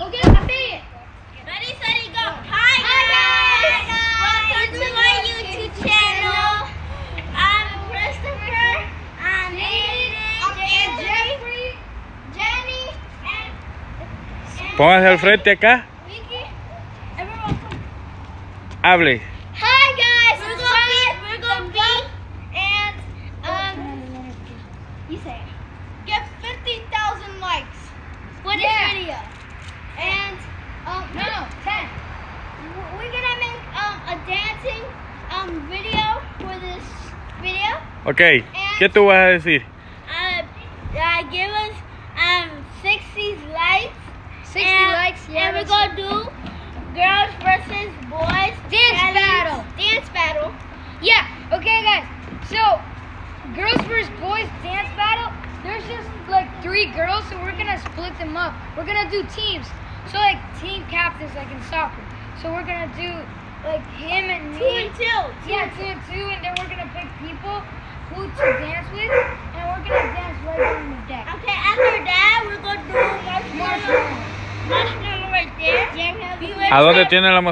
Okay, I say it. Ready, steady, go. Hi guys. Welcome to my YouTube channel. I'm Christopher. I'm Aiden. Jeffrey. Jenny. Póngase al frente acá. Vicky. Everyone come. Hable. Hi guys. We're gonna be and you say it. Get 50,000 likes for this video. And No, 10. we're gonna make a dancing video for this video. Ok. ¿Qué tú vas a decir? Give us 60 likes. 60 and, likes, yeah. And we're gonna do girls versus boys Dance battle. Dance battle. Yeah, okay, guys. So, girls versus boys dance battle. There's just like 3 girls, so we're gonna split them up. We're gonna do teams. So, like team captains, like in soccer. So, we're gonna do like him and me. 2 and 2. Yeah, 2 and 2, and then we're gonna pick people who to dance with, and we're gonna dance right on the deck. Okay, after that, we're gonna do marshmallow right there. ¿A dónde tiene la el